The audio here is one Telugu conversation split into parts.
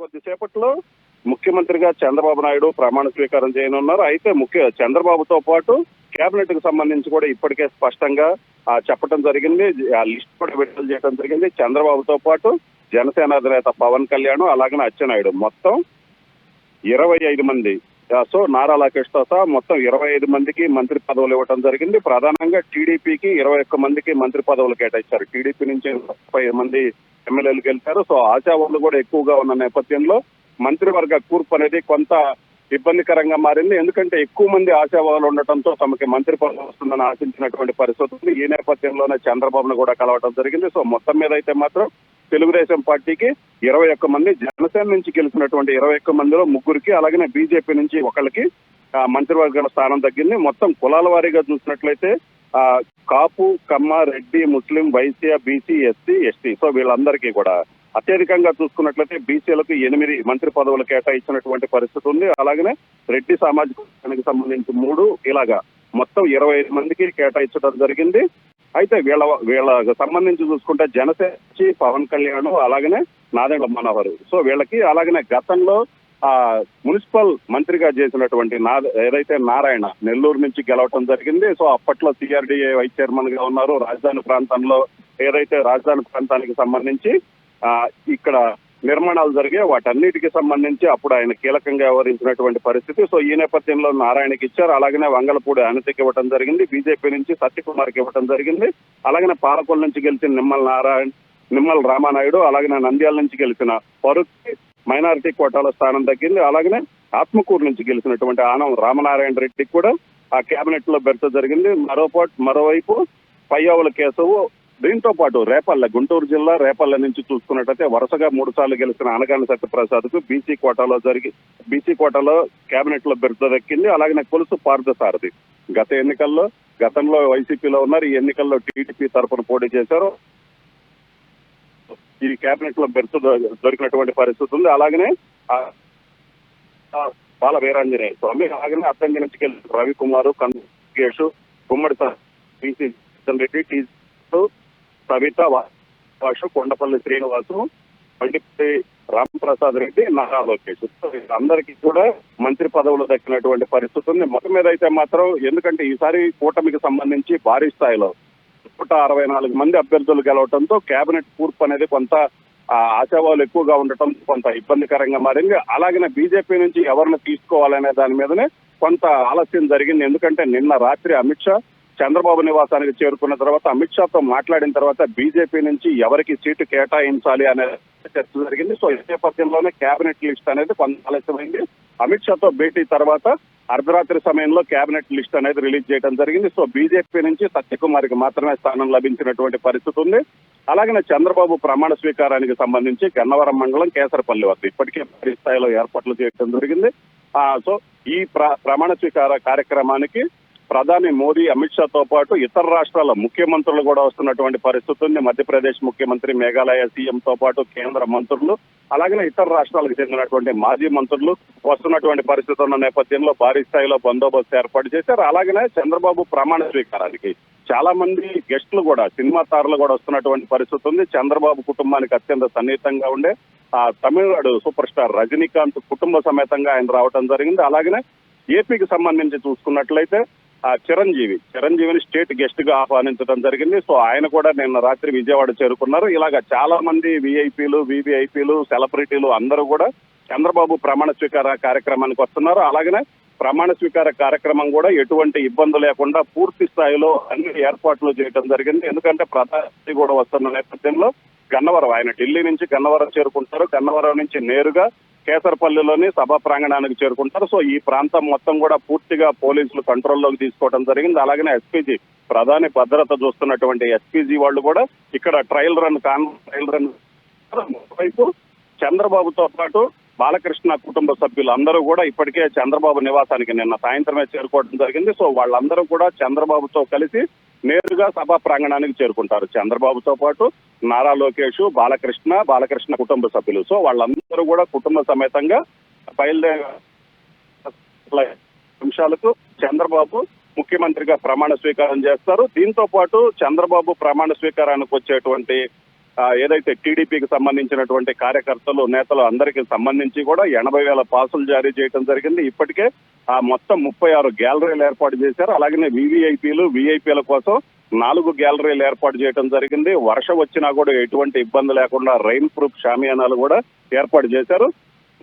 కొద్దిసేపట్లో ముఖ్యమంత్రిగా చంద్రబాబు నాయుడు ప్రమాణ స్వీకారం చేయనున్నారు. అయితే చంద్రబాబుతో పాటు కేబినెట్ కు సంబంధించి కూడా ఇప్పటికే స్పష్టంగా చెప్పడం జరిగింది. ఆ లిస్ట్ కూడా విడుదల చేయడం జరిగింది. చంద్రబాబుతో పాటు జనసేన అధినేత పవన్ కళ్యాణ్, అలాగే అచ్చెన్నాయుడు మొత్తం 25 మంది. సో నారా లోకేష్ తో సహా మొత్తం 25 మందికి మంత్రి పదవులు ఇవ్వడం జరిగింది. ప్రధానంగా టీడీపీకి 21 మందికి మంత్రి పదవులు కేటాయించారు. టీడీపీ నుంచి 30 మంది ఎమ్మెల్యేలు గెలిచారు. సో ఆశావాహులు కూడా ఎక్కువగా ఉన్న నేపథ్యంలో మంత్రివర్గ కూర్పు అనేది కొంత ఇబ్బందికరంగా మారింది. ఎందుకంటే ఎక్కువ మంది ఆశావాహులు ఉండటంతో తమకి మంత్రి పదవి వస్తుందని ఆశించినటువంటి పరిస్థితి ఉంది. ఈ నేపథ్యంలోనే చంద్రబాబును కూడా కలవడం జరిగింది. సో మొత్తం మీద అయితే మాత్రం తెలుగుదేశం పార్టీకి 21 మంది, జనసేన నుంచి గెలిచినటువంటి 21 మందిలో ముగ్గురికి, అలాగే బీజేపీ నుంచి ఒకళ్ళకి మంత్రివర్గ స్థానం తగ్గింది. మొత్తం కులాల వారీగా చూసినట్లయితే Kapu, Kamma, Reddy, Muslim, Vaishya, BC, SC, ST, so వీళ్ళందరికీ కూడా అత్యధికంగా చూసుకున్నట్లయితే బీసీలకు 8 మంత్రి పదవులు కేటాయించినటువంటి పరిస్థితి ఉంది. అలాగనే రెడ్డి సామాజిక వర్గానికి సంబంధించి 3, ఇలాగా మొత్తం 25 మందికి కేటాయించడం జరిగింది. అయితే వీళ్ళకి సంబంధించి చూసుకుంటే జనసేన పవన్ కళ్యాణ్, అలాగనే నాదెండ్ల మనోహర్, సో వీళ్ళకి, అలాగనే గతంలో మున్సిపల్ మంత్రిగా చేసినటువంటి ఏదైతే నారాయణ నెల్లూరు నుంచి గెలవటం జరిగింది. సో అప్పట్లో సిఆర్డీఏ వైస్ చైర్మన్ గా ఉన్నారు. రాజధాని ప్రాంతానికి సంబంధించి ఇక్కడ నిర్మాణాలు జరిగాయి. వాటన్నిటికి సంబంధించి అప్పుడు ఆయన కీలకంగా వ్యవహరించినటువంటి పరిస్థితి. సో ఈ నేపథ్యంలో నారాయణకి ఇచ్చారు. అలాగనే వంగలపూడి అనితకి ఇవ్వడం జరిగింది. బీజేపీ నుంచి సత్యకుమార్కి ఇవ్వడం జరిగింది. అలాగనే పాలకొల నుంచి గెలిచిన నిమ్మల రామానాయుడు, అలాగనే నంద్యాల నుంచి గెలిచిన పరుక్కి మైనారిటీ కోటాలో స్థానం తగ్గింది. అలాగనే ఆత్మకూరు నుంచి గెలిచినటువంటి ఆనం రామనారాయణ రెడ్డికి కూడా ఆ కేబినెట్ లో బెర్త జరిగింది. మరోవైపు పయ్యావుల కేశవు, దీంతో పాటు రేపల్లె, గుంటూరు జిల్లా రేపల్లె నుంచి చూసుకున్నట్టయితే వరుసగా 3 సార్లు గెలిచిన అనగాని సత్యప్రసాద్ కు బీసీ కోటాలో కేబినెట్ లో బెర్త దక్కింది. అలాగనే కొలుసు పార్థసారథి గతంలో వైసీపీలో ఉన్నారు. ఈ ఎన్నికల్లో టీడీపీ తరఫున పోటీ చేశారు. ఈ కేబినెట్ లో బెర్త దొరికినటువంటి పరిస్థితి ఉంది. అలాగనే బాల వీరాంజనేయ స్వామి, అలాగనే అద్దంకి నుంచి గెలిచిన రవికుమారు, కంగేష్, గుమ్మడి బీసీ రెడ్డి, టీ సవిత వాసు, కొండపల్లి శ్రీనివాసు, పండిపల్లి రామప్రసాద్ రెడ్డి, నారా లోకేష్, అందరికీ కూడా మంత్రి పదవులు దక్కినటువంటి పరిస్థితి ఉంది. మొత్తం మీద అయితే మాత్రం, ఎందుకంటే ఈసారి కూటమికి సంబంధించి భారీ స్థాయిలో 164 మంది అభ్యర్థులు గెలవడంతో కేబినెట్ కూర్పు అనేది కొంత ఆశావాహులు ఎక్కువగా ఉండటం కొంత ఇబ్బందికరంగా మారింది. అలాగనే బీజేపీ నుంచి ఎవరిని తీసుకోవాలనే దాని మీదనే కొంత ఆలస్యం జరిగింది. ఎందుకంటే నిన్న రాత్రి అమిత్ షా చంద్రబాబు నివాసానికి చేరుకున్న తర్వాత అమిత్ షాతో మాట్లాడిన తర్వాత బీజేపీ నుంచి ఎవరికి సీటు కేటాయించాలి అనే చర్చ జరిగింది. సో ఈ నేపథ్యంలోనే కేబినెట్ లిస్ట్ అనేది కొంత ఆలస్యమైంది. అమిత్ షాతో భేటీ తర్వాత అర్ధరాత్రి సమయంలో కేబినెట్ లిస్ట్ అనేది రిలీజ్ చేయడం జరిగింది. సో బీజేపీ నుంచి సత్యకుమార్కి మాత్రమే స్థానం లభించినటువంటి పరిస్థితి ఉంది. అలాగే చంద్రబాబు ప్రమాణ స్వీకారానికి సంబంధించి గన్నవరం మండలం కేసరపల్లి వద్ద ఇప్పటికే భారీ స్థాయిలో ఏర్పాట్లు చేయడం జరిగింది. సో ఈ ప్రమాణ స్వీకార కార్యక్రమానికి ప్రధాని మోదీ, అమిత్ షాతో పాటు ఇతర రాష్ట్రాల ముఖ్యమంత్రులు కూడా వస్తున్నటువంటి పరిస్థితి ఉంది. మధ్యప్రదేశ్ ముఖ్యమంత్రి, మేఘాలయ సీఎంతో పాటు కేంద్ర మంత్రులు, అలాగే ఇతర రాష్ట్రాలకు చెందినటువంటి మాజీ మంత్రులు వస్తున్నటువంటి పరిస్థితి ఉన్న నేపథ్యంలో భారీ స్థాయిలో బందోబస్తు ఏర్పాటు చేశారు. అలాగనే చంద్రబాబు ప్రమాణ స్వీకారానికి చాలా మంది గెస్టులు కూడా, సినిమా తారలు కూడా వస్తున్నటువంటి పరిస్థితి ఉంది. చంద్రబాబు కుటుంబానికి అత్యంత సన్నిహితంగా ఉండే తమిళనాడు సూపర్ స్టార్ రజనీకాంత్ కుటుంబ సమేతంగా ఆయన రావడం జరిగింది. అలాగనే ఏపీకి సంబంధించి చూసుకున్నట్లయితే చిరంజీవిని స్టేట్ గెస్ట్ గా ఆహ్వానించడం జరిగింది. సో ఆయన కూడా నిన్న రాత్రి విజయవాడ చేరుకున్నారు. ఇలాగా చాలా మంది విఐపీలు, వివిఐపీలు, సెలబ్రిటీలు అందరూ కూడా చంద్రబాబు ప్రమాణ స్వీకార కార్యక్రమానికి వస్తున్నారు. అలాగనే ప్రమాణ స్వీకార కార్యక్రమం కూడా ఎటువంటి ఇబ్బంది లేకుండా పూర్తి స్థాయిలో అన్ని ఏర్పాట్లు చేయడం జరిగింది. ఎందుకంటే ప్రధాని కూడా వస్తున్న నేపథ్యంలో ఆయన ఢిల్లీ నుంచి గన్నవరం చేరుకుంటారు. గన్నవరం నుంచి నేరుగా కేసరపల్లిలోని సభా ప్రాంగణానికి చేరుకుంటారు. సో ఈ ప్రాంతం మొత్తం కూడా పూర్తిగా పోలీసులు కంట్రోల్లోకి తీసుకోవడం జరిగింది. అలాగనే ఎస్పీజీ, ప్రధాని భద్రత చూస్తున్నటువంటి ఎస్పీజీ వాళ్ళు కూడా ఇక్కడ ట్రయల్ రన్ వైపు చంద్రబాబుతో పాటు బాలకృష్ణ కుటుంబ సభ్యులు అందరూ కూడా ఇప్పటికే చంద్రబాబు నివాసానికి నిన్న సాయంత్రమే చేరుకోవడం జరిగింది. సో వాళ్ళందరూ కూడా చంద్రబాబుతో కలిసి నేరుగా సభా ప్రాంగణానికి చేరుకుంటారు. చంద్రబాబుతో పాటు నారా లోకేష్, బాలకృష్ణ కుటుంబ సభ్యులు, సో వాళ్ళందరూ కూడా కుటుంబ సమేతంగా బయలుదేరే నిమిషాలకు చంద్రబాబు ముఖ్యమంత్రిగా ప్రమాణ స్వీకారం చేస్తారు. దీంతో పాటు చంద్రబాబు ప్రమాణ స్వీకారానికి వచ్చేటువంటి ఏదైతే టీడీపీకి సంబంధించినటువంటి కార్యకర్తలు నేతలు అందరికి సంబంధించి కూడా 80,000 పాసులు జారీ చేయడం జరిగింది. ఇప్పటికే మొత్తం 36 గ్యాలరీలు ఏర్పాటు చేశారు. అలాగనే విఐపీల కోసం 4 గ్యాలరీలు ఏర్పాటు చేయడం జరిగింది. వర్షం వచ్చినా కూడా ఎటువంటి ఇబ్బంది లేకుండా రైన్ ప్రూఫ్ షామియానాలు కూడా ఏర్పాటు చేశారు.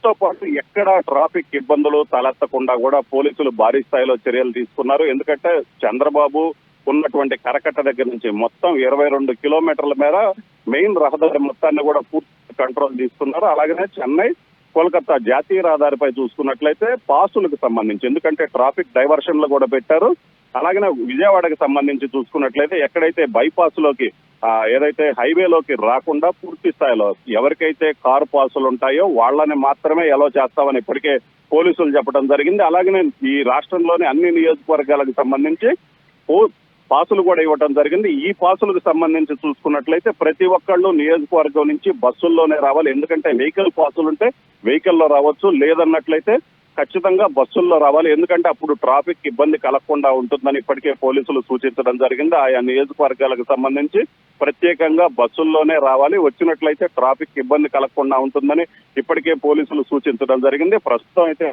తో పాటు ఎక్కడ ట్రాఫిక్ ఇబ్బందులు తలెత్తకుండా కూడా పోలీసులు భారీ స్థాయిలో చర్యలు తీసుకున్నారు. ఎందుకంటే చంద్రబాబు ఉన్నటువంటి కరకట్ట దగ్గర నుంచి మొత్తం 22 కిలోమీటర్ల మేర మెయిన్ రహదారి మొత్తాన్ని కూడా పూర్తి కంట్రోల్ తీసుకున్నారు. అలాగనే చెన్నై కోల్కతా జాతీయ రహదారిపై చూసుకున్నట్లయితే పాసులకు సంబంధించి, ఎందుకంటే ట్రాఫిక్ డైవర్షన్లు కూడా పెట్టారు. అలాగనే విజయవాడకి సంబంధించి చూసుకున్నట్లయితే ఎక్కడైతే బైపాస్ లోకి ఏదైతే హైవేలోకి రాకుండా పూర్తి స్థాయిలో ఎవరికైతే కారు పాసులు ఉంటాయో వాళ్ళని మాత్రమే ఎలో చేస్తామని ఇప్పటికే పోలీసులు చెప్పడం జరిగింది. అలాగనే ఈ రాష్ట్రంలోని అన్ని నియోజకవర్గాలకు సంబంధించి పాసులు కూడా ఇవ్వడం జరిగింది. ఈ పాసులకు సంబంధించి చూసుకున్నట్లయితే ప్రతి ఒక్కళ్ళు నియోజకవర్గం నుంచి బస్సుల్లోనే రావాలి. ఎందుకంటే వెహికల్ పాసులు ఉంటే వెహికల్లో రావచ్చు, లేదన్నట్లయితే ఖచ్చితంగా బస్సుల్లో రావాలి. ఎందుకంటే అప్పుడు ట్రాఫిక్ ఇబ్బంది కలగకుండా ఉంటుందని ఇప్పటికే పోలీసులు సూచించడం జరిగింది. ఆయా నియోజకవర్గాలకు సంబంధించి ప్రత్యేకంగా బస్సుల్లోనే రావాలి, వచ్చినట్లయితే ట్రాఫిక్ ఇబ్బంది కలగకుండా ఉంటుందని ఇప్పటికే పోలీసులు సూచించడం జరిగింది. ప్రస్తుతం అయితే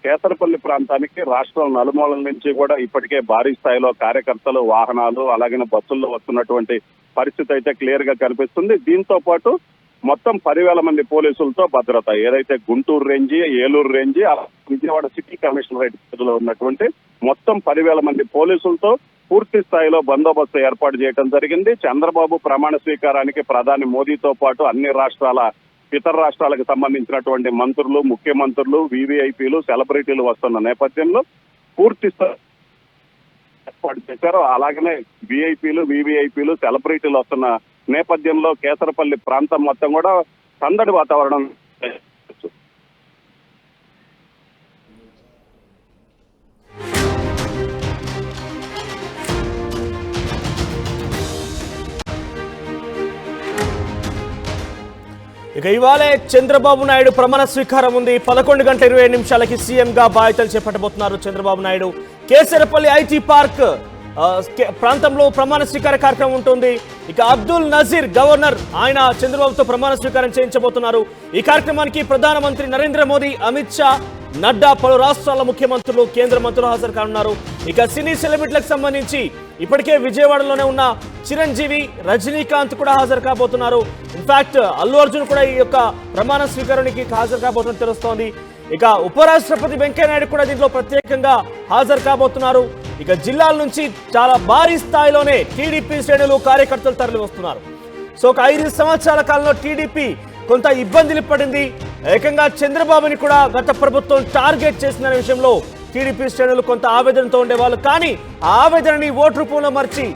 కేసరపల్లి ప్రాంతానికి రాష్ట్రం నలుమూలల నుంచి కూడా ఇప్పటికే భారీ స్థాయిలో కార్యకర్తలు, వాహనాలు, అలాగే బస్సుల్లో వస్తున్నటువంటి పరిస్థితి అయితే క్లియర్ గా కనిపిస్తుంది. దీంతో పాటు మొత్తం 10,000 మంది పోలీసులతో భద్రత, ఏదైతే Guntur range, Eluru range, Vijayawada city commissionerate పరిధిలో ఉన్నటువంటి మొత్తం 10,000 మంది పోలీసులతో పూర్తి స్థాయిలో బందోబస్తు ఏర్పాటు చేయడం జరిగింది. చంద్రబాబు ప్రమాణ స్వీకారానికి ప్రధాని మోదీతో పాటు అన్ని ఇతర రాష్ట్రాలకు సంబంధించినటువంటి మంత్రులు, ముఖ్యమంత్రులు, వివిఐపీలు, సెలబ్రిటీలు వస్తున్న నేపథ్యంలో పూర్తి ఏర్పాటు చేశారు. అలాగనే వివిఐపీలు, సెలబ్రిటీలు వస్తున్న నేపథ్యంలో కేసరపల్లి ప్రాంతం మొత్తం కూడా సందడి వాతావరణం. ఇక ఇవాళే చంద్రబాబు నాయుడు ప్రమాణ స్వీకారం ఉంది. 11:27 సీఎంగా బాధ్యతలు చేపట్టబోతున్నారు చంద్రబాబు నాయుడు. కేసరపల్లి ఐటీ పార్క్ ప్రాంతంలో ప్రమాణ స్వీకార కార్యక్రమం ఉంటుంది. ఇక అబ్దుల్ నజీర్ గవర్నర్, ఆయన చంద్రబాబుతో ప్రమాణ స్వీకారం చేయించబోతున్నారు. ఈ కార్యక్రమానికి ప్రధానమంత్రి నరేంద్ర మోదీ, అమిత్ షా, నడ్డా, పలు రాష్ట్రాల ముఖ్యమంత్రులు, కేంద్ర మంత్రులు హాజరు కానున్నారు. ఇక సినీ సెలబ్రిటీలకు సంబంధించి ఇప్పటికే విజయవాడలోనే ఉన్న చిరంజీవి, రజనీకాంత్ కూడా హాజరు కాబోతున్నారు. ఇన్ఫాక్ట్ అల్లు అర్జున్ కూడా ఈ యొక్క ప్రమాణ స్వీకారానికి హాజరు కాబోతున్నట్టు తెలుస్తోంది. ఇక ఉపరాష్ట్రపతి వెంకయ్యనాయుడు కూడా దీంట్లో ప్రత్యేకంగా హాజరు కాబోతున్నారు. ఇక జిల్లాల నుంచి చాలా భారీ స్థాయిలోనే టీడీపీ శ్రేణులు, కార్యకర్తలు తరలి వస్తున్నారు. సో ఒక 5 సంవత్సరాల కాలంలో టీడీపీ కొంత ఇబ్బందులు పడింది. ఏకంగా చంద్రబాబుని కూడా గత ప్రభుత్వం టార్గెట్ చేసిన విషయంలో టీడీపీ శ్రేణులు కొంత ఆవేదనతో ఉండేవాళ్ళు. కానీ ఆ ఆవేదనని ఓటు రూపంలో మార్చి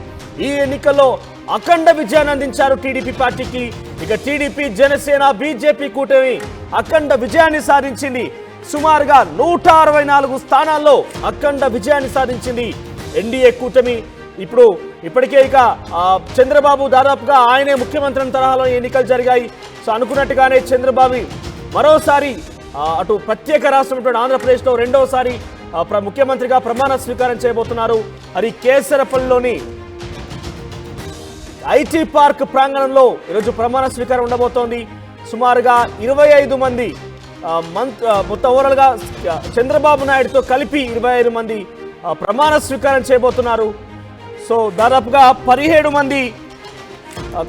ఈ ఎన్నికల్లో అఖండ విజయాన్ని అందించారు టీడీపీ పార్టీకి. ఇక టీడీపీ, జనసేన, బీజేపీ కూటమి అఖండ విజయాన్ని సాధించింది. సుమారుగా 164 స్థానాల్లో అఖండ విజయాన్ని సాధించింది ఎన్డీఏ కూటమి. ఇప్పటికే ఇక చంద్రబాబు దాదాపుగా ఆయనే ముఖ్యమంత్రి తరహాలో ఎన్నికలు జరిగాయి. సో అనుకున్నట్టుగానే చంద్రబాబు మరోసారి అటు ప్రత్యేక రాష్ట్రం ఆంధ్రప్రదేశ్లో రెండోసారి ముఖ్యమంత్రిగా ప్రమాణ స్వీకారం చేయబోతున్నారు. అది కేసరపల్లిలోని ఐటీ పార్క్ ప్రాంగణంలో ఈరోజు ప్రమాణ స్వీకారం ఉండబోతోంది. సుమారుగా 25 మంది మొత్తం ఓవరాల్గా చంద్రబాబు నాయుడుతో కలిపి 25 మంది ప్రమాణ స్వీకారం చేయబోతున్నారు. సో దాదాపుగా 17 మంది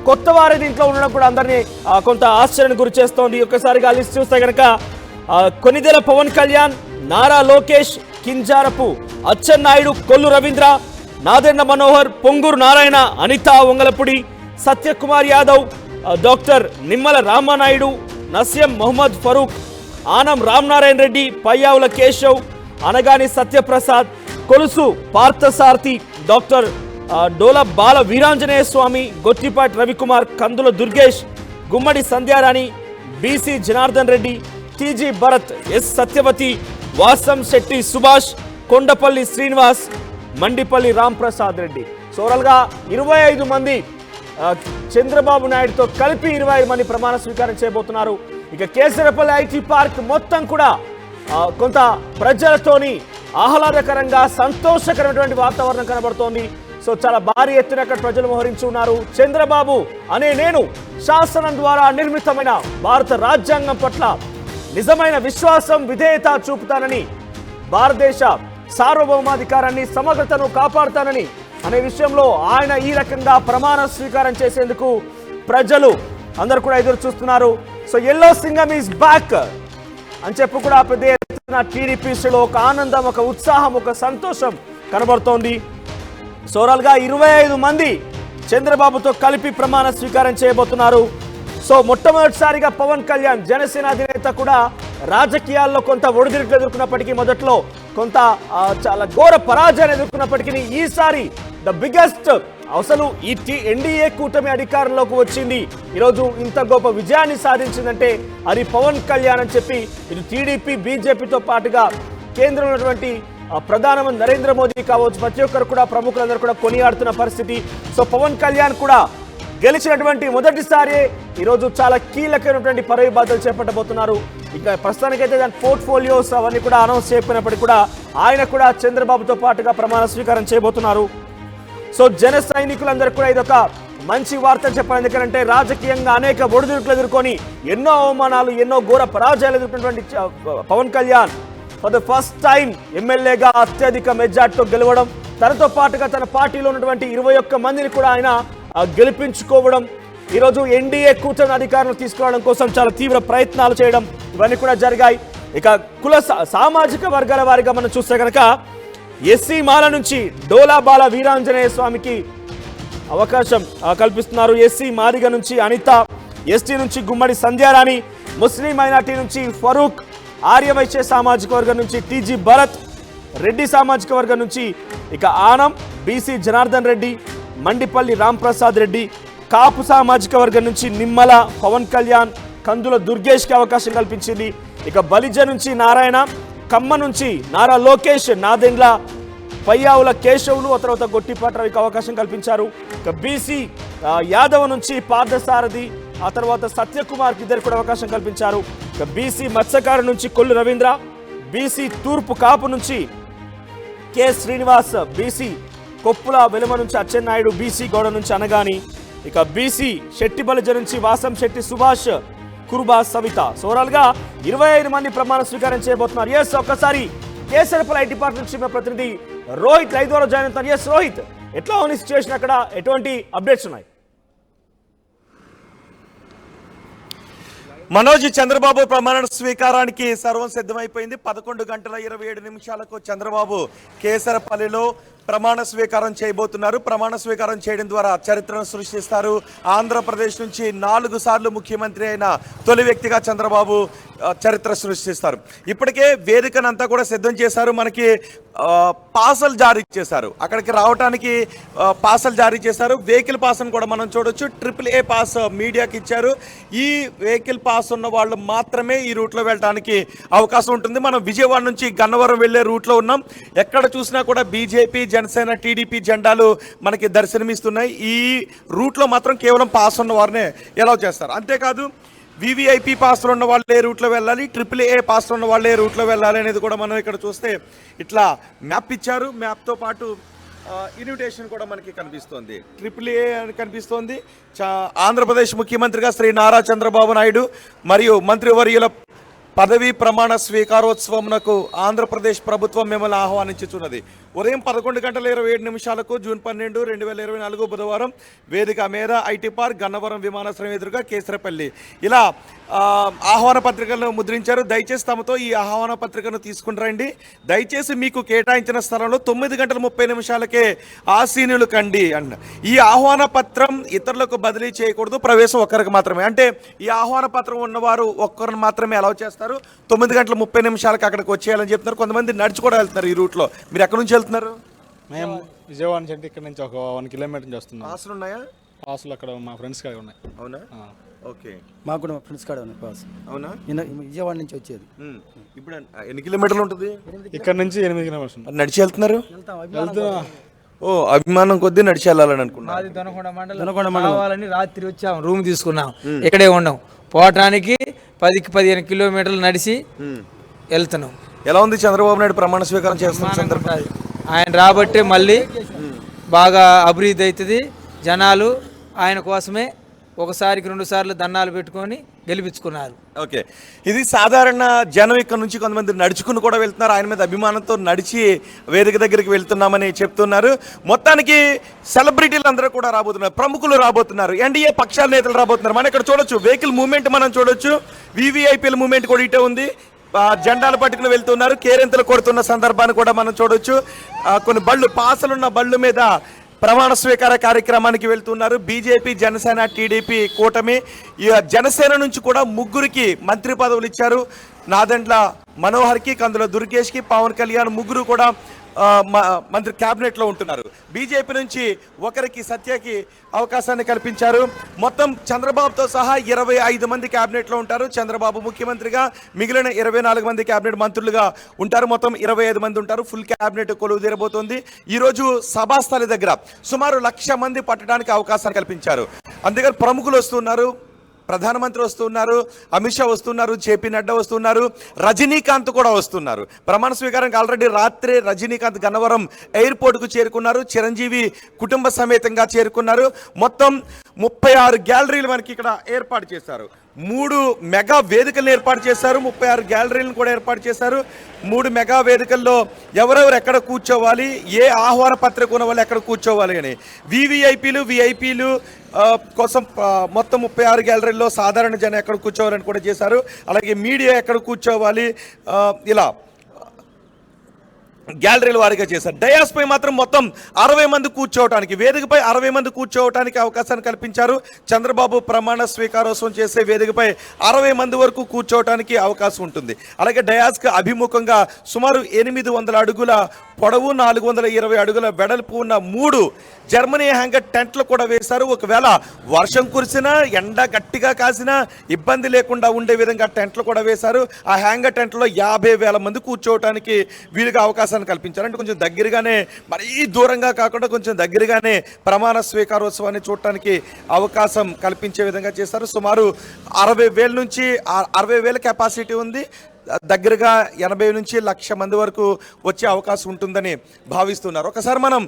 కొత్త వారి దీంట్లో ఉండడం కూడా అందరినీ కొంత ఆశ్చర్యానికి గురి చేస్తోంది. ఒక్కసారిగా లిస్ట్ చూస్తే కనుక Konidela Pawan Kalyan, Nara Lokesh, Kinjarapu Atchannaidu, Kollu Ravindra, Nadendla Manohar, Ponguru Narayana, Anitha Vangalapudi, Satyakumar Yadav, doctor Nimmala Ramanaidu, Naseem Mohammed Farooq, Anam Ramanarayana Reddy, Payyavula Keshav, Anagani Satyaprasad, Kolusu Parthasarathy, doctor Dola Bala Veeranjaneya Swamy, Gottipati Ravikumar, Kandula Durgesh, Gummadi Sandhyarani, BC Janardhan Reddy, TG Bharath, S Satyavathi, Vasam Setti Subhash, Kondapalli Srinivas, Mandipalli Ramprasad Reddy. సోరల్గా 25 మంది చంద్రబాబు నాయుడుతో కలిపి 25 మంది ప్రమాణ స్వీకారం చేయబోతున్నారు. ఇక కేసరపల్లి ఐటీ పార్క్ మొత్తం కూడా కొంత ప్రజలతోని ఆహ్లాదకరంగా సంతోషకరమైనటువంటి వాతావరణం కనబడుతోంది. సో సో చాలా భారీ ఎత్తున అక్కడ ప్రజలు మోహరించి ఉన్నారు. చంద్రబాబు అనే నేను శాసనం ద్వారా నిర్మితమైన భారత రాజ్యాంగం పట్ల నిజమైన విశ్వాసం విధేయత చూపుతానని, భారతదేశ సార్వభౌమాధికారాన్ని సమగ్రతను కాపాడుతానని అనే విషయంలో ఆయన ఈ రకంగా ప్రమాణ స్వీకారం చేసేందుకు ప్రజలు అందరూ కూడా ఎదురు చూస్తున్నారు. So yellow Singam is back అని చెప్పి కూడా పెద్ద ఎత్తున టీడీపీ శ్రేణిలో ఒక ఆనందం, ఒక ఉత్సాహం, ఒక సంతోషం కనబడుతోంది. ఓవరాల్ గా 25 మంది చంద్రబాబుతో కలిపి ప్రమాణ స్వీకారం చేయబోతున్నారు. సో మొట్టమొదటిసారిగా పవన్ కళ్యాణ్ జనసేన అధినేత కూడా రాజకీయాల్లో కొంత ఒడిదుడుకులు ఎదుర్కొన్నప్పటికీ, మొదట్లో కొంత చాలా ఘోర పరాజయాన్ని ఎదుర్కొన్నప్పటికీ ఈసారి ద బిగ్గెస్ట్ అసలు ఈ ఎన్డీఏ కూటమి అధికారంలోకి వచ్చింది, ఈరోజు ఇంత గొప్ప విజయాన్ని సాధించిందంటే అది పవన్ కళ్యాణ్ అని చెప్పి ఇది టీడీపీ బీజేపీతో పాటుగా కేంద్రంలో ఉన్నటువంటి ప్రధానమంత్రి నరేంద్ర మోదీ కావచ్చు, ప్రతి ఒక్కరు కూడా ప్రముఖులందరూ కూడా కొనియాడుతున్న పరిస్థితి. సో పవన్ కళ్యాణ్ కూడా గెలిచినటువంటి మొదటిసారి ఈరోజు చాలా కీలకమైనటువంటి పదవి బాధ్యతలు చేపట్టబోతున్నారు. ఇక ప్రస్తుతానికైతే దాని పోర్ట్ఫోలియోస్ అవన్నీ కూడా అనౌన్స్ చేయకపోయినప్పటికీ కూడా ఆయన కూడా చంద్రబాబుతో పాటుగా ప్రమాణ స్వీకారం చేయబోతున్నారు. సో జన సైనికులందరూ కూడా ఇదొక మంచి వార్త చెప్పాలి. ఎందుకంటే రాజకీయంగా అనేక ఒడిదుడుకులు ఎదుర్కొని ఎన్నో అవమానాలు, ఎన్నో ఘోర పరాజయాలు ఎదుర్కొన్నటువంటి Pawan Kalyan for the first time ఎమ్మెల్యేగా అత్యధిక మెజార్టీతో గెలవడం, తనతో పాటుగా తన పార్టీలో ఉన్నటువంటి 21 మందిని కూడా ఆయన గెలిపించుకోవడం, ఈరోజు ఎన్డీఏ కూటమి అధికారులు తీసుకురావడం కోసం చాలా తీవ్ర ప్రయత్నాలు చేయడం, ఇవన్నీ కూడా జరిగాయి. ఇక కుల సామాజిక వర్గాల వారిగా మనం చూస్తే కనుక ఎస్సీ మాల నుంచి డోలాబాల వీరాంజనేయ స్వామికి అవకాశం కల్పిస్తున్నారు. ఎస్సీ మాదిగ నుంచి అనిత, ఎస్టీ నుంచి గుమ్మడి సంధ్యారాణి, ముస్లిం మైనార్టీ నుంచి ఫరూక్, ఆర్యవైశ్య సామాజిక వర్గం నుంచి టీజీ భరత్, రెడ్డి సామాజిక వర్గం నుంచి ఇక ఆనం, బీసీ జనార్దన్ రెడ్డి, మండిపల్లి రాంప్రసాద్ రెడ్డి, కాపు సామాజిక వర్గం నుంచి నిమ్మల పవన్ కళ్యాణ్, కందుల దుర్గేష్కి అవకాశం కల్పించింది. ఇక బలిజ నుంచి నారాయణ, కమ్మ నుంచి నారా లోకేష్, నాదెండ్ల పయ్యావుల కేశవులు, ఆ తర్వాత గొట్టిపాటి రవికి అవకాశం కల్పించారు. ఇక బీసీ యాదవ్ నుంచి పార్థసారథి, ఆ తర్వాత సత్యకుమార్కి ఇద్దరు కూడా అవకాశం కల్పించారు. ఇక బీసీ మత్స్యకారు నుంచి కొల్లు రవీంద్ర, బీసీ తూర్పు కాపు నుంచి కె శ్రీనివాస్, బీసీ కొప్పుల వెలుమ నుంచి అచ్చెన్నాయుడు, బీసీ గౌడ నుంచి అనగాని, ఇక బీసీ శెట్టి బలిజ నుంచి వాసం శెట్టి సుభాష్, కురుబా సవిత. ఓవరాల్ గా 25 మంది ప్రమాణ స్వీకారం చేయబోతున్నారు. ఎస్ ఒక్కసారి కేసరపల్లి ఐటీ పార్క్ నుంచి మా ప్రతినిధి రోహిత్ లైవ్ ద్వారా జాయిన్ అవుతారు. ఎస్ రోహిత్, ఎట్లా ఉంది సిచ్యువేషన్ అక్కడ, ఎటువంటి అప్డేట్స్ ఉన్నాయి? మనోజ్, చంద్రబాబు ప్రమాణ స్వీకారానికి సర్వం సిద్ధమైపోయింది. 11 గంటల 27 నిమిషాలకు చంద్రబాబు కేసరపల్లిలో ప్రమాణ స్వీకారం చేయబోతున్నారు. ప్రమాణ స్వీకారం చేయడం ద్వారా చరిత్రను సృష్టిస్తారు. ఆంధ్రప్రదేశ్ నుంచి 4 సార్లు ముఖ్యమంత్రి అయిన తొలి వ్యక్తిగా చంద్రబాబు చరిత్ర సృష్టిస్తారు. ఇప్పటికే వేదికనంతా కూడా సిద్ధం చేశారు. మనకి పాసలు జారీ చేశారు, అక్కడికి రావడానికి పాసలు జారీ చేశారు. వెహికల్ పాస్ను కూడా మనం చూడొచ్చు. AAA పాస్ మీడియాకి ఇచ్చారు. ఈ వెహికల్ పాస్ ఉన్న వాళ్ళు మాత్రమే ఈ రూట్లో వెళ్ళడానికి అవకాశం ఉంటుంది. మనం విజయవాడ నుంచి గన్నవరం వెళ్ళే రూట్లో ఉన్నాం. ఎక్కడ చూసినా కూడా బీజేపీ, జనసేన, టీడీపీ జెండాలు మనకి దర్శనమిస్తున్నాయి. ఈ రూట్లో మాత్రం కేవలం పాస్ ఉన్న వారినే ఎలా చేస్తారు. అంతేకాదు వివిఐపి పాస్లు ఉన్న వాళ్ళు ఏ రూట్లో వెళ్ళాలి, AAA పాస్లు ఉన్న వాళ్ళు ఏ రూట్లో వెళ్ళాలి అనేది కూడా మనం ఇక్కడ చూస్తే ఇట్లా మ్యాప్ ఇచ్చారు. మ్యాప్తో పాటు ఇన్విటేషన్ కూడా మనకి కనిపిస్తోంది. AAA అని కనిపిస్తోంది. ఆంధ్రప్రదేశ్ ముఖ్యమంత్రిగా శ్రీ నారా చంద్రబాబు నాయుడు మరియు మంత్రివర్యుల పదవీ ప్రమాణ స్వీకారోత్సవంకు ఆంధ్రప్రదేశ్ ప్రభుత్వం మిమ్మల్ని ఆహ్వానించుచున్నది. ఉదయం 11 గంటల 27 నిమిషాలకు జూన్ 12, 2024 బుధవారం వేదిక మీద ఐటీ పార్క్, గన్నవరం విమానాశ్రయం ఎదురుగా కేసరపల్లి ఇలా ఆహ్వాన పత్రికలను ముద్రించారు. దయచేసి తమతో ఈ ఆహ్వాన పత్రికను తీసుకుని రండి. దయచేసి మీకు కేటాయించిన స్థలంలో 9 గంటల 30 నిమిషాలకే ఆసీనులు కండి అన్న. ఈ ఆహ్వాన పత్రం ఇతరులకు బదిలీ చేయకూడదు, ప్రవేశం ఒక్కరికి మాత్రమే. అంటే ఈ ఆహ్వాన పత్రం ఉన్నవారు ఒక్కరిని మాత్రమే అలౌ చేస్తారు. 9 గంటల 30 నిమిషాలకు అక్కడికి వచ్చేయాలని చెప్తున్నారు. కొంతమంది నడిచి కూడా వెళ్తున్నారు ఈ రూట్లో. మీరు ఎక్కడి నుంచి వెళ్తున్నారు? మేము విజయవాడ నుంచి, ఇక్కడ నుంచి ఒక 1 కిలోమీటర్ నుంచి వస్తున్నాం. పాసులు ఉన్నాయా? పాసులు అక్కడ మా ఫ్రెండ్స్ కాడ ఉన్నాయి. అవునా? ఓకే, మాకు కూడా ఫ్రెండ్స్ కాడ ఉన్నాయి పాస్. అవునా? విజయవాడ నుంచి వచ్చేది. ఇప్పుడు ఎన్ని కిలోమీటర్లు ఉంటుంది? ఇక్కడ నుంచి 8 కిలోమీటర్స్. నడిచి వెళ్తున్నారు? వెళ్తున్నా. ఓ, అభిమానం కొద్దీ నడిచి వెళ్ళాలని అనుకున్నాను. మాది దొనకొండ మండలం కావాలని రాత్రి వచ్చాం, రూమ్ తీసుకున్నాం, ఇక్కడే ఉన్నాం. పోవటానికి 10-15 కిలోమీటర్లు నడిచి వెళ్తున్నాం. ఎలా ఉంది చంద్రబాబు నాయుడు ప్రమాణ స్వీకారం చేస్తున్న సందర్భంగా? ఆయన రాబట్టే మళ్ళీ బాగా అభివృద్ధి అవుతుంది. జనాలు ఆయన కోసమే ఒకసారికి 2 సార్లు దండాలు పెట్టుకొని గెలిపించుకున్నారు. ఓకే, ఇది సాధారణ జనం ఇక్కడ నుంచి కొంతమంది నడుచుకుని కూడా వెళ్తున్నారు. ఆయన మీద అభిమానంతో నడిచి వేదిక దగ్గరికి వెళ్తున్నామని చెప్తున్నారు. మొత్తానికి సెలబ్రిటీలు అందరూ కూడా రాబోతున్నారు, ప్రముఖులు రాబోతున్నారు, ఎన్డీఏ పక్షాల నేతలు రాబోతున్నారు. మనం ఇక్కడ చూడొచ్చు వెహికల్ మూవ్మెంట్ మనం చూడొచ్చు. వివిఐపీల మూవ్మెంట్ కూడా ఇటే ఉంది. జెండాలు పట్టుకుని వెళ్తున్నారు. కేరింతలు కొడుతున్న సందర్భాన్ని కూడా మనం చూడొచ్చు. కొన్ని బళ్ళు పాసలున్న బళ్ళు మీద ప్రమాణ స్వీకార కార్యక్రమానికి వెళ్తున్నారు. బీజేపీ, జనసేన, టీడీపీ కూటమి. జనసేన నుంచి కూడా 3 మంత్రి పదవులు ఇచ్చారు. నాదెండ్ల మనోహర్కి, కందుల దుర్గేష్కి, పవన్ కళ్యాణ్ 3 కూడా మంత్రి క్యాబినెట్లో ఉంటున్నారు. బీజేపీ నుంచి ఒకరికి సత్యకి అవకాశాన్ని కల్పించారు. మొత్తం చంద్రబాబుతో సహా 25 మంది క్యాబినెట్లో ఉంటారు. చంద్రబాబు ముఖ్యమంత్రిగా, మిగిలిన 24 మంది క్యాబినెట్ మంత్రులుగా ఉంటారు. మొత్తం 25 మంది ఉంటారు. ఫుల్ క్యాబినెట్ కొలువు తీరబోతోంది. ఈరోజు సభాస్థలి దగ్గర సుమారు 1,00,000 మంది పట్టడానికి అవకాశాన్ని కల్పించారు. అందుకని ప్రముఖులు వస్తున్నారు, ప్రధానమంత్రి వస్తున్నారు, అమిత్ షా వస్తున్నారు, జేపీ నడ్డా వస్తున్నారు, రజనీకాంత్ కూడా వస్తున్నారు. ప్రమాణ స్వీకారానికి ఆల్రెడీ రాత్రి రజనీకాంత్ గన్నవరం ఎయిర్పోర్ట్కు చేరుకున్నారు. చిరంజీవి కుటుంబ సమేతంగా చేరుకున్నారు. మొత్తం 36 గ్యాలరీలు మనకి ఇక్కడ ఏర్పాటు చేశారు. 3 మెగా వేదికలను ఏర్పాటు చేశారు. 36 గ్యాలరీలను కూడా ఏర్పాటు చేశారు. 3 మెగా వేదికల్లో ఎవరెవరు ఎక్కడ కూర్చోవాలి, ఏ ఆహ్వాన పత్రిక ఉన్న వాళ్ళు ఎక్కడ కూర్చోవాలి అని, విఐపీలు కోసం మొత్తం 36 గ్యాలరీల్లో సాధారణ జనం ఎక్కడ కూర్చోవాలని కూడా చేశారు. అలాగే మీడియా ఎక్కడ కూర్చోవాలి, ఇలా గ్యాలరీల వారీగా చేశారు. డయాస్ పై మాత్రం మొత్తం 60 మంది కూర్చోవటానికి, వేదికపై 60 మంది కూర్చోవటానికి అవకాశాన్ని కల్పించారు. చంద్రబాబు ప్రమాణ స్వీకారోత్సవం చేసే వేదికపై 60 మంది వరకు కూర్చోవటానికి అవకాశం ఉంటుంది. అలాగే డయాస్కి అభిముఖంగా సుమారు 800 అడుగుల పొడవు, 420 అడుగుల వెడల్పు ఉన్న 3 జర్మనీ హ్యాంగర్ టెంట్లు కూడా వేశారు. ఒకవేళ వర్షం కురిసినా, ఎండ గట్టిగా కాసినా ఇబ్బంది లేకుండా ఉండే విధంగా టెంట్లు కూడా వేశారు. ఆ హ్యాంగర్ టెంట్లో 50,000 మంది కూర్చోవటానికి వీలుగా అవకాశాన్ని కల్పించారు. అంటే కొంచెం దగ్గరగానే, మరీ దూరంగా కాకుండా కొంచెం దగ్గరగానే ప్రమాణ స్వీకారోత్సవాన్ని చూడటానికి అవకాశం కల్పించే విధంగా చేశారు. సుమారు 60,000 నుంచి 60,000 కెపాసిటీ ఉంది. దగ్గరగా 80 నుంచి 1,00,000 మంది వరకు వచ్చే అవకాశం ఉంటుందని భావిస్తున్నారు. ఒకసారి మనం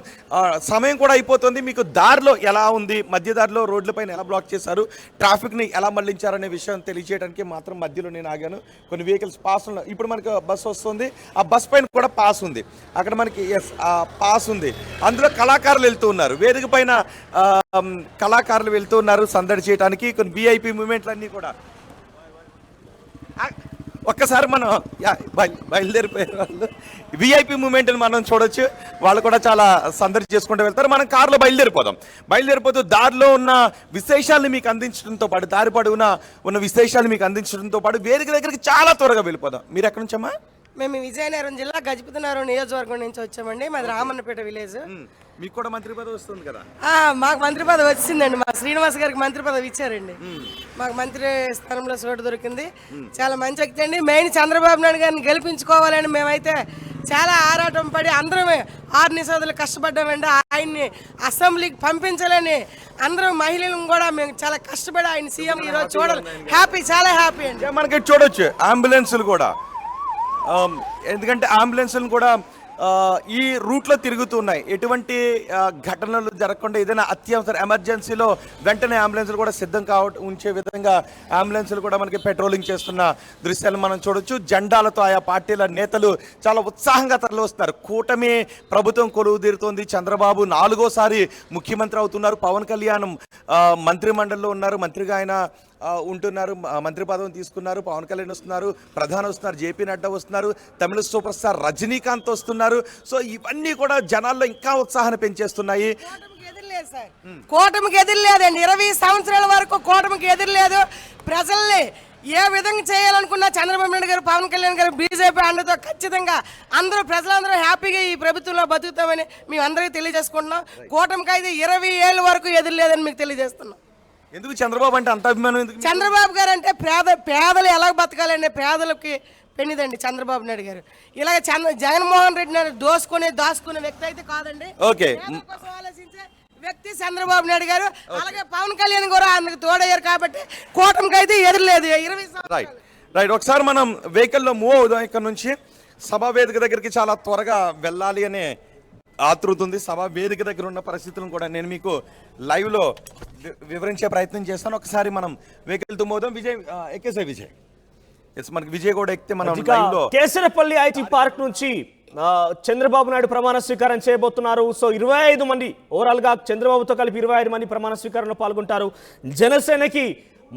సమయం కూడా అయిపోతుంది. మీకు దారిలో ఎలా ఉంది, మధ్య దారిలో రోడ్లపైన ఎలా బ్లాక్ చేశారు, ట్రాఫిక్ని ఎలా మళ్లించారనే విషయం తెలియజేయడానికి మాత్రం మధ్యలో నేను ఆగాను. కొన్ని వెహికల్స్ పాస్ ఉన్నాయి. ఇప్పుడు మనకు బస్సు వస్తుంది. ఆ బస్ పైన కూడా పాస్ ఉంది. అక్కడ మనకి పాస్ ఉంది. అందులో కళాకారులు వెళ్తూ ఉన్నారు. వేదిక పైన కళాకారులు వెళ్తూ ఉన్నారు సందడి చేయడానికి. కొన్ని విఐపి మూమెంట్లు అన్నీ కూడా ఒక్కసారి మనం బయలుదేరిపోయారు వాళ్ళు. విఐపి మూమెంట్ అని మనం చూడొచ్చు. వాళ్ళు కూడా చాలా సందడి చేసుకుంటూ వెళ్తారు. మనం కారులో బయలుదేరిపోతూ దారిలో ఉన్న విశేషాలను మీకు అందించడంతో పాటు, దారి పొడవునా ఉన్న విశేషాలు మీకు అందించడంతో పాటు వేదిక దగ్గరికి చాలా త్వరగా వెళ్ళిపోదాం. మీరు ఎక్కడి నుంచమ్మా? మేము విజయనగరం జిల్లా గజపతినగరం నియోజకవర్గం నుంచి వచ్చామండి. మాది రామన్నపేట విలేజ్. మీకు కూడా మంత్రి పదవి వస్తుంది కదా? మాకు మంత్రి పదవి వచ్చిందండి. మా శ్రీనివాస్ గారికి మంత్రి పదవి ఇచ్చారండి. మాకు మంత్రి స్థానంలో చోటు దొరికింది. చాలా మంచి వ్యక్తి అండి. మెయిన్ చంద్రబాబు నాయుడు గారిని గెలిపించుకోవాలని మేమైతే చాలా ఆరాటం పడి అందరమే 6 నిమిషాలు కష్టపడ్డామండి. ఆయన్ని అసెంబ్లీకి పంపించాలని అందరం మహిళలను కూడా మేము చాలా కష్టపడి ఆయన సీఎం ఈరోజు చూడాలి. హ్యాపీ, చాలా హ్యాపీ అండి. మనకి చూడొచ్చు అంబులెన్సులు కూడా, ఎందుకంటే అంబులెన్సులు కూడా ఈ రూట్లో తిరుగుతున్నాయి. ఎటువంటి ఘటనలు జరగకుండా ఏదైనా అత్యవసర ఎమర్జెన్సీలో వెంటనే అంబులెన్సులు కూడా సిద్ధం ఉంచే విధంగా అంబులెన్సులు కూడా మనకి పెట్రోలింగ్ చేస్తున్న దృశ్యాలు మనం చూడొచ్చు. జెండాలతో ఆయా పార్టీల నేతలు చాలా ఉత్సాహంగా తరలి వస్తున్నారు. కూటమి ప్రభుత్వం కొలువు తీరుతోంది. చంద్రబాబు 4వ సారి ముఖ్యమంత్రి అవుతున్నారు. పవన్ కళ్యాణ్ మంత్రి మండలిలో ఉన్నారు, మంత్రిగా ఆయన ఉంటున్నారు, మంత్రి పదవిని తీసుకున్నారు. పవన్ కళ్యాణ్ వస్తున్నారు, ప్రధాని వస్తున్నారు, జేపీ నడ్డా వస్తున్నారు, తమిళ సూపర్ స్టార్ రజనీకాంత్ వస్తున్నారు. సో ఇవన్నీ కూడా జనాల్లో ఇంకా ఉత్సాహాన్ని పెంచేస్తున్నాయి. కూటమికి ఎదురులేదండి. 20 సంవత్సరాల వరకు కూటమికి ఎదురులేదు. ప్రజల్ని ఏ విధంగా చేయాలనుకున్నా చంద్రబాబు నాయుడు గారు, పవన్ కళ్యాణ్ గారు, బీజేపీ అండతో ఖచ్చితంగా ప్రజలందరూ హ్యాపీగా ఈ ప్రభుత్వంలో బతుకుతామని మేము అందరికీ తెలియజేసుకుంటున్నాం. కూటమికి అయితే 20 ఏళ్ళ వరకు ఎదురులేదని మీకు తెలియజేస్తున్నాం. ఎందుకు చంద్రబాబు అంటే అంత అభిమానం? చంద్రబాబు గారు అంటే పేదలు ఎలా బతకాలండి, పేదలకి పెన్నిదండి చంద్రబాబు నాయుడు గారు. ఇలాగ జగన్మోహన్ రెడ్డి నాయుడు దాచుకునే వ్యక్తి అయితే కాదండి. ఆలోచించే వ్యక్తి చంద్రబాబు నాయుడు గారు. అలాగే పవన్ కళ్యాణ్ కూడా అందుకు తోడయ్యారు కాబట్టి కూటమికి అయితే ఎదురులేదు. 20 సంవత్సరాలు. రైట్. ఒకసారి మనం వెహికల్లో మూవ్ అవుదాం. ఇక్కడ నుంచి సభా వేదిక దగ్గరికి చాలా త్వరగా వెళ్ళాలి అనే ఆతృత ఉంది. సభ వేదిక దగ్గర ఉన్న పరిస్థితులను కూడా నేను మీకు లైవ్లో వివరించే ప్రయత్నం చేస్తాను. ఒకసారి మనం వెహికల్తో పోదాం. విజయ్ ఎక్కేసే విజయ్, మనకి విజయ్ కూడా ఎక్కితే మనం లైవ్లో కేసరపల్లి ఐటీ పార్క్ నుంచి చంద్రబాబు నాయుడు ప్రమాణ స్వీకారం చేయబోతున్నారు. సో 25 మంది ఓవరాల్ గా చంద్రబాబుతో కలిపి 25 మంది ప్రమాణ స్వీకారంలో పాల్గొంటారు. జనసేనకి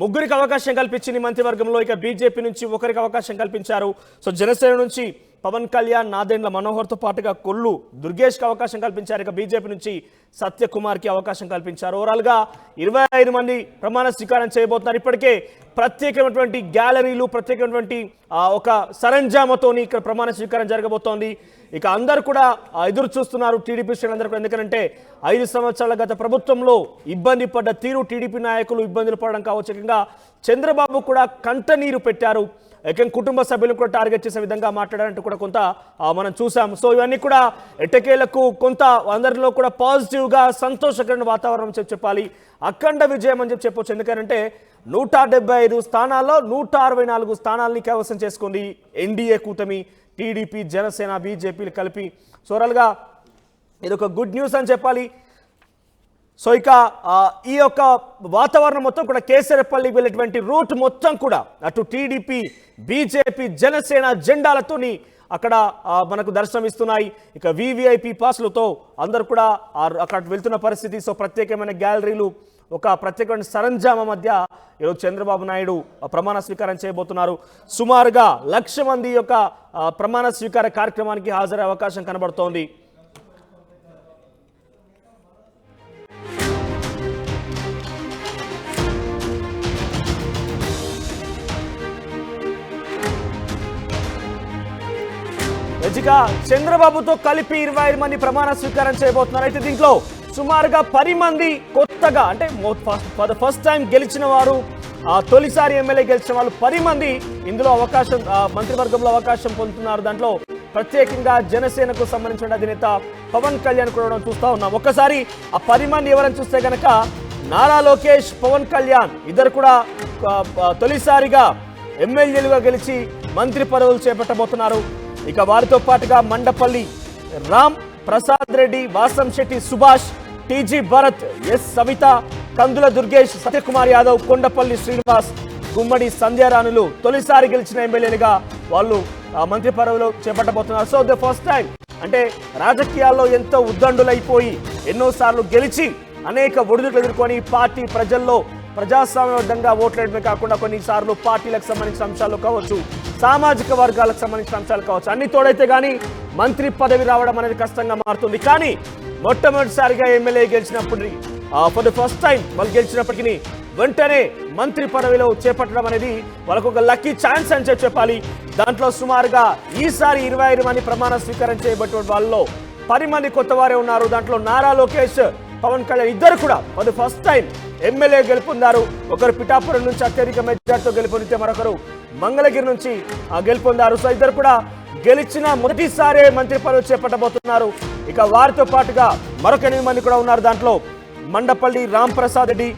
3 అవకాశం కల్పించింది మంత్రివర్గంలో, ఇక బీజేపీ నుంచి 1 అవకాశం కల్పించారు. సో జనసేన నుంచి పవన్ కళ్యాణ్, నాదెండ్ల మనోహర్తో పాటుగా కొల్లు దుర్గేష్కి అవకాశం కల్పించారు. ఇక బీజేపీ నుంచి సత్యకుమార్కి అవకాశం కల్పించారు. ఓవరాల్గా 25 మంది ప్రమాణ స్వీకారం చేయబోతున్నారు. ఇప్పటికే ప్రత్యేకమైనటువంటి గ్యాలరీలు, ప్రత్యేకమైనటువంటి ఒక సరంజామతోని ఇక్కడ ప్రమాణ స్వీకారం జరగబోతోంది. ఇక అందరూ కూడా ఎదురు చూస్తున్నారు, టీడీపీ శ్రేణులందరూ కూడా. ఎందుకంటే 5 సంవత్సరాల గత ప్రభుత్వంలో ఇబ్బంది పడ్డ తీరు, టీడీపీ నాయకులు ఇబ్బందులు పడడం కావచ్చు, ఏకంగా చంద్రబాబు కూడా కంటనీరు పెట్టారు. ఏకంగా కుటుంబ సభ్యులను కూడా టార్గెట్ చేసే విధంగా మాట్లాడారంటూ కూడా కొంత మనం చూసాం. సో ఇవన్నీ కూడా ఎట్టకేలకు కొంత అందరిలో కూడా పాజిటివ్గా సంతోషకరమైన వాతావరణం చెప్పాలి. అఖండ విజయం అని చెప్పొచ్చు. ఎందుకంటే 175 స్థానాల్లో 164 స్థానాలని కైవసం చేసుకుంది ఎన్డీఏ కూటమి, టీడీపీ, జనసేన, బీజేపీలు కలిపి. సో ఓవరాల్గా ఇది ఒక గుడ్ న్యూస్ అని చెప్పాలి. సో ఇక ఈ యొక్క వాతావరణం మొత్తం కూడా కేసరపల్లికి వెళ్ళేటువంటి రూట్ మొత్తం కూడా అటు టీడీపీ, బీజేపీ, జనసేన జెండాలతోని అక్కడ మనకు దర్శనమిస్తున్నాయి. ఇక వీవీఐపీ పాస్లతో అందరూ కూడా అక్కడ వెళ్తున్న పరిస్థితి. సో ప్రత్యేకమైన గ్యాలరీలు, ఒక ప్రత్యేకమైన సరంజామ మధ్య ఈరోజు చంద్రబాబు నాయుడు ప్రమాణ స్వీకారం చేయబోతున్నారు. సుమారుగా 1,00,000 మంది యొక్క ప్రమాణ స్వీకార కార్యక్రమానికి హాజరయ్యే అవకాశం కనబడుతోంది. చంద్రబాబుతో కలిపి 25 మంది ప్రమాణ స్వీకారం చేయబోతున్నారు. అయితే దీంట్లో సుమారుగా 10 మంది కొత్తగా, అంటే ఫస్ట్ టైం గెలిచిన వారు, తొలిసారి ఎమ్మెల్యే గెలిచిన వాళ్ళు 10 మంది ఇందులో అవకాశం, మంత్రివర్గంలో అవకాశం పొందుతున్నారు. దాంట్లో ప్రత్యేకంగా జనసేనకు సంబంధించిన అధినేత పవన్ కళ్యాణ్ కూడా చూస్తూ ఉన్నాం. ఒక్కసారి ఆ 10 మంది ఎవరని చూస్తే కనుక నారా లోకేష్, పవన్ కళ్యాణ్ ఇద్దరు కూడా తొలిసారిగా ఎమ్మెల్యేలుగా గెలిచి మంత్రి పదవులు చేపట్టబోతున్నారు. ఇక వారితో పాటుగా మండపల్లి రామ్ ప్రసాద్ రెడ్డి, వాసంశెట్టి సుభాష్, టీజీ భరత్, ఎస్ సవిత, కందుల దుర్గేష్, సత్యకుమార్ యాదవ్, కొండపల్లి శ్రీనివాస్, గుమ్మడి సంధ్యారాణులు తొలిసారి గెలిచిన ఎమ్మెల్యేలుగా వాళ్ళు మంత్రి పదవులు చేపట్టబోతున్నారు. సో ద ఫస్ట్ టైం, అంటే రాజకీయాల్లో ఎంతో ఉద్దండులైపోయి ఎన్నోసార్లు గెలిచి అనేక ఒడిదుడులు ఎదుర్కొని పార్టీ ప్రజల్లో ప్రజాస్వామ్యబద్ధంగా ఓట్లేయడమే కాకుండా కొన్నిసార్లు పార్టీలకు సంబంధించిన అంశాలు కావచ్చు, సామాజిక వర్గాలకు సంబంధించిన అంశాలు కావచ్చు, అన్ని తోడైతే కానీ మంత్రి పదవి రావడం అనేది కష్టంగా మారుతుంది. కానీ మొట్టమొదటిసారిగా ఎమ్మెల్యే గెలిచినప్పుడు ఫర్ ద ఫస్ట్ టైం వాళ్ళు గెలిచినప్పటికీ వెంటనే మంత్రి పదవిలో చేపట్టడం అనేది వాళ్ళకు ఒక లక్కీ ఛాన్స్ అని చెప్పాలి. దాంట్లో సుమారుగా ఈసారి 25 మంది ప్రమాణ స్వీకారం చేయబట్టిన వాళ్ళలో 10 మంది కొత్త వారే ఉన్నారు. దాంట్లో నారా లోకేష్, పవన్ కళ్యాణ్ ఇద్దరు కూడా for the first time MLA గెలుపొందారు. ఒకరు పిఠాపురం నుంచి అత్యధిక మెజార్టీతో గెలుపొందితే మరొకరు మంగళగిరి నుంచి గెలుపొందారు. సో ఇద్దరు కూడా గెలిచిన మొదటిసారే మంత్రి పదవి చేపట్టబోతున్నారు. ఇక వారితో పాటుగా మరొక 8 మంది కూడా ఉన్నారు. దాంట్లో మండపల్లి రామ్ ప్రసాద్ రెడ్డి,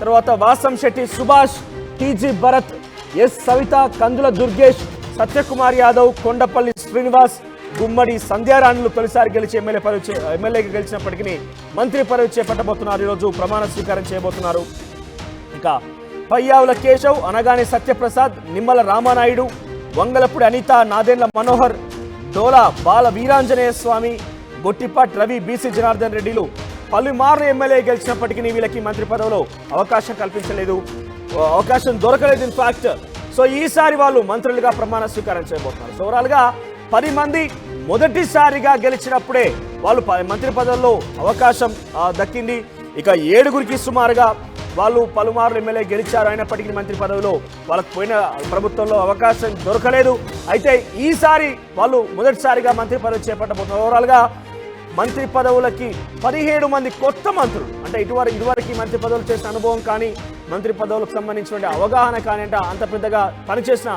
తర్వాత వాసంశెట్టి సుభాష్, టీజీ భరత్, ఎస్ సవిత, కందుల దుర్గేష్, సత్యకుమార్ యాదవ్, కొండపల్లి శ్రీనివాస్, గుమ్మడి సంధ్యారాణులు తొలిసారి గెలిచి ఎమ్మెల్యేగా గెలిచినప్పటికీ మంత్రి పదవి చేపట్టబోతున్నారు. ఈరోజు ప్రమాణ స్వీకారం చేయబోతున్నారు. ఇక పయ్యావుల కేశవ్, అనగానే సత్యప్రసాద్, నిమ్మల రామానాయుడు, వంగలపూడి అనిత, నాదెండ్ల మనోహర్, డోలా బాల వీరాంజనేయ స్వామి, గొట్టిపాటి రవి, బీసీ జనార్దన్ రెడ్డిలు పలుమార్లు ఎమ్మెల్యే గెలిచినప్పటికీ వీళ్ళకి మంత్రి పదవిలో అవకాశం కల్పించలేదు, అవకాశం దొరకలేదు ఇన్ఫాక్ట్. సో ఈసారి వాళ్ళు మంత్రులుగా ప్రమాణ స్వీకారం చేయబోతున్నారు. సో ఓవరాల్గా 10 మంది మొదటిసారిగా గెలిచినప్పుడే వాళ్ళు మంత్రి పదవుల్లో అవకాశం దక్కింది. ఇక 7గురికి సుమారుగా వాళ్ళు పలుమార్లు ఎమ్మెల్యే గెలిచారు, అయినప్పటికీ మంత్రి పదవిలో వాళ్ళకు పోయిన ప్రభుత్వంలో అవకాశం దొరకలేదు. అయితే ఈసారి వాళ్ళు మొదటిసారిగా మంత్రి పదవి చేపట్టబోతున్నారు. ఓవరాల్గా మంత్రి పదవులకి 17 మంది కొత్త మంత్రులు, అంటే ఇదివరకు మంత్రి పదవులు చేసిన అనుభవం కానీ, మంత్రి పదవులకు సంబంధించిన అవగాహన కానీ అంటే అంత పెద్దగా పనిచేసిన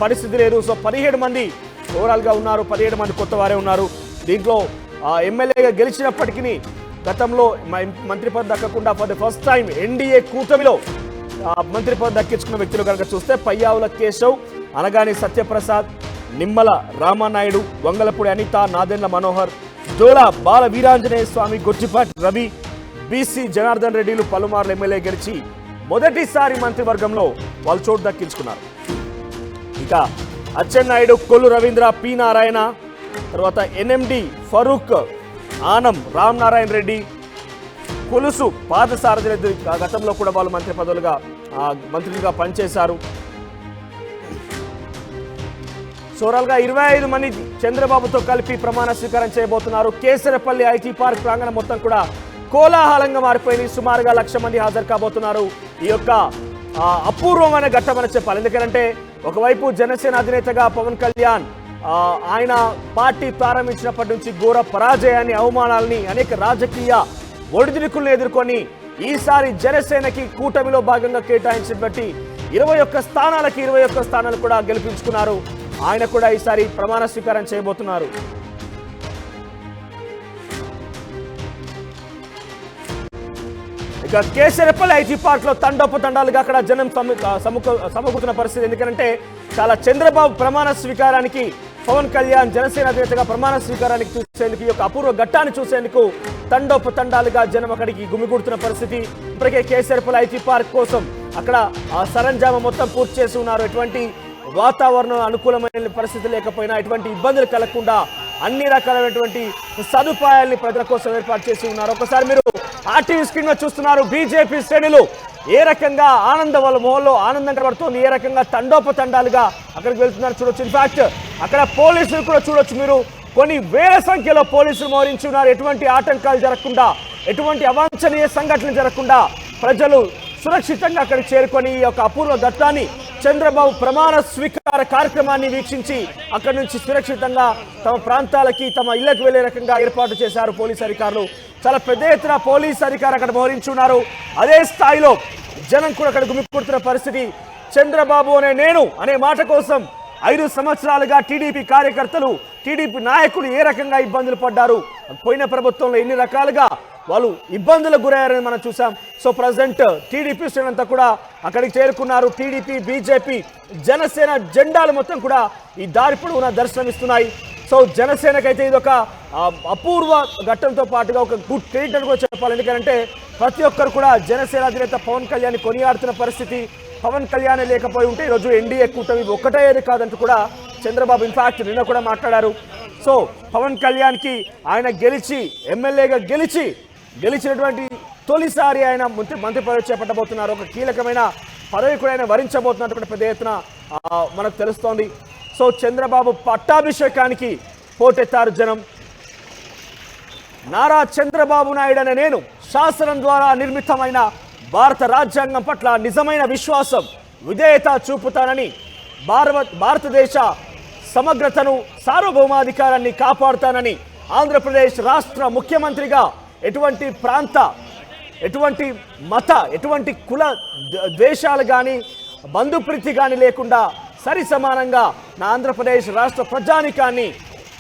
పరిస్థితి లేదు. సో 17 మంది ఓవరాల్గా ఉన్నారు, 17 మంది కొత్త వారే ఉన్నారు. దీంట్లో ఎమ్మెల్యేగా గెలిచినప్పటికీ గతంలో మంత్రి పదవి దక్కకుండా for the first time NDA కూటమిలో మంత్రి పదవి దక్కించుకున్న వ్యక్తులు కనుక చూస్తే పయ్యావుల కేశవ్, అనగాని సత్యప్రసాద్, నిమ్మల రామానాయుడు, వంగలపూడి అనిత, నాదెండ్ల మనోహర్, డోలా బాల వీరాంజనేయ స్వామి, గొట్టిపాటి రవి, బీసీ జనార్దన్ రెడ్డిలు పలుమార్లు ఎమ్మెల్యే గెలిచి మొదటిసారి మంత్రివర్గంలో వాళ్ళు చోటు దక్కించుకున్నారు. ఇక అచ్చెన్నాయుడు, కొల్లు రవీంద్ర, పి నారాయణ, తర్వాత ఎన్ఎండి ఫరూక్, ఆనం రామ్ నారాయణ రెడ్డి, కొలుసు పాదసారథి రెడ్డి గతంలో కూడా వాళ్ళు మంత్రులుగా పనిచేశారు. సోరల్గా 25 మంది చంద్రబాబుతో కలిపి ప్రమాణ స్వీకారం చేయబోతున్నారు. కేసరపల్లి ఐటీ పార్క్ ప్రాంగణం మొత్తం కూడా కోలాహలంగా మారిపోయింది. సుమారుగా 1,00,000 మంది హాజరు కాబోతున్నారు. ఈ యొక్క అపూర్వమైన ఘట్టమని చెప్పాలి. ఎందుకంటే ఒకవైపు జనసేన అధినేతగా పవన్ కళ్యాణ్ ఆయన పార్టీ ప్రారంభించినప్పటి నుంచి ఘోర పరాజయాన్ని, అవమానాలని, అనేక రాజకీయ ఒడిదుడుకులను ఎదుర్కొని ఈసారి జనసేనకి కూటమిలో భాగంగా కేటాయించినటువంటి 21 స్థానాలకి 21 స్థానాలు కూడా గెలిపించుకున్నారు. ఆయన కూడా ఈసారి ప్రమాణ స్వీకారం చేయబోతున్నారు. ఇక కేసరపల్లి ఐటీ పార్క్ లో తండోపతండాలుగా అక్కడ జనం సమకూరుతున్న పరిస్థితి. ఎందుకంటే చాలా చంద్రబాబు ప్రమాణ స్వీకారానికి, పవన్ కళ్యాణ్ జనసేన అధినేతగా ప్రమాణ స్వీకారానికి చూసేందుకు, ఈ యొక్క అపూర్వ ఘట్టాన్ని చూసేందుకు తండోపతండాలుగా జనం అక్కడికి గుమిగూడుతున్న పరిస్థితి. ఇప్పటికే కేసరపల్లి ఐటీ పార్క్ కోసం అక్కడ సరంజామా మొత్తం పూర్తి చేసి ఉన్నారు. ఎటువంటి వాతావరణం అనుకూలమైన పరిస్థితి లేకపోయినా, ఎటువంటి ఇబ్బందులు కలగకుండా అన్ని రకాలైనటువంటి సదుపాయాల్ని ప్రజల కోసం ఏర్పాటు చేసి ఉన్నారు. ఒకసారి మీరు ఆర్టీవీ స్క్రీన్ లో చూస్తున్నారు. బీజేపీ శ్రేణులు ఏ రకంగా వాళ్ళ మొహంలో ఆనందం కనబడుతోంది, ఏ రకంగా తండోపతండాలుగా అక్కడికి వెళ్తున్నారు చూడొచ్చు. ఇన్ఫాక్ట్ అక్కడ పోలీసులు కూడా చూడొచ్చు మీరు. కొన్ని వేల సంఖ్యలో పోలీసులు మోహరించి ఉన్నారు. ఎటువంటి ఆటంకాలు జరగకుండా, ఎటువంటి అవాంఛనీయ సంఘటనలు జరగకుండా ప్రజలు సురక్షితంగా అక్కడికి చేరుకొని ఈ యొక్క అపూర్వ ఘట్టాన్ని, చంద్రబాబు ప్రమాణ స్వీకార కార్యక్రమాన్ని వీక్షించి అక్కడి నుంచి సురక్షితంగా తమ ప్రాంతాలకి, తమ ఇళ్లకు వెళ్లే రకంగా ఏర్పాటు చేశారు పోలీసు అధికారులు. చాలా పెద్ద ఎత్తున పోలీసు అధికారులు అక్కడ మోహరించి ఉన్నారు. అదే స్థాయిలో జనం కూడా అక్కడ గుమికూడుతున్న పరిస్థితి. చంద్రబాబు నేను అనే మాట కోసం 5 సంవత్సరాలుగా టీడీపీ కార్యకర్తలు, టీడీపీ నాయకులు ఏ రకంగా ఇబ్బందులు పడ్డారు, పోయిన ప్రభుత్వంలో ఎన్ని రకాలుగా వాళ్ళు ఇబ్బందులకు గురయ్యారని మనం చూసాం. సో ప్రజెంట్ టీడీపీ శ్రేణులంతా కూడా అక్కడికి చేరుకున్నారు. టీడీపీ, బీజేపీ, జనసేన జెండాలు మొత్తం కూడా ఈ దారి పొడవునా దర్శనమిస్తున్నాయి. సో జనసేనకైతే ఇది ఒక అపూర్వ ఘట్టంతో పాటుగా ఒక గుడ్ క్రెడిట్ అని కూడా చెప్పాలి. ఎందుకంటే ప్రతి ఒక్కరు కూడా జనసేన అధినేత పవన్ కళ్యాణ్ కొనియాడుతున్న పరిస్థితి. పవన్ కళ్యాణ్ లేకపోయి ఉంటే ఈరోజు ఎన్డీఏ కూటమి ఒక్కటేది కాదంటూ కూడా చంద్రబాబు ఇన్ఫాక్ట్ నిన్న కూడా మాట్లాడారు. సో పవన్ కళ్యాణ్కి ఆయన ఎమ్మెల్యేగా గెలిచినటువంటి తొలిసారి ఆయన మంత్రి పదవి చేపట్టబోతున్నారు. ఒక కీలకమైన పదవి కూడా ఆయన వరించబోతున్నటువంటి పెద్ద ఎత్తున మనకు తెలుస్తోంది. సో చంద్రబాబు పట్టాభిషేకానికి పోటెత్తారు జనం. నారా చంద్రబాబు నాయుడు అనే నేను శాసనం ద్వారా నిర్మితమైన భారత రాజ్యాంగం పట్ల నిజమైన విశ్వాసం, విధేయత చూపుతానని, భారతదేశ సమగ్రతను, సార్వభౌమాధికారాన్ని కాపాడుతానని, ఆంధ్రప్రదేశ్ రాష్ట్ర ముఖ్యమంత్రిగా ఎటువంటి ప్రాంత, ఎటువంటి మత, ఎటువంటి కుల ద్వేషాలు కానీ, బంధుప్రీతి కానీ లేకుండా సరి సమానంగా నా ఆంధ్రప్రదేశ్ రాష్ట్ర ప్రజానికాన్ని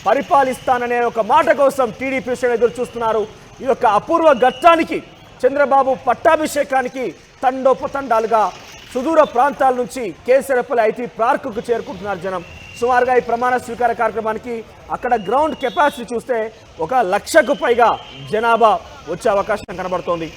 పరిపాలిస్తాననే ఒక మాట కోసం టీడీపీ ఎదురు చూస్తున్నారు. ఈ యొక్క అపూర్వ ఘట్టానికి, చంద్రబాబు పట్టాభిషేకానికి తండోపతండాలుగా సుదూర ప్రాంతాల నుంచి కేసరపల్లి ఐటీ పార్కుకు చేరుకుంటున్నారు జనం. సుమారుగా ఈ ప్రమాణ స్వీకార కార్యక్రమానికి అక్కడ గ్రౌండ్ కెపాసిటీ చూస్తే 1,00,000కు పైగా జనాభా వచ్చే అవకాశం కనబడుతోంది.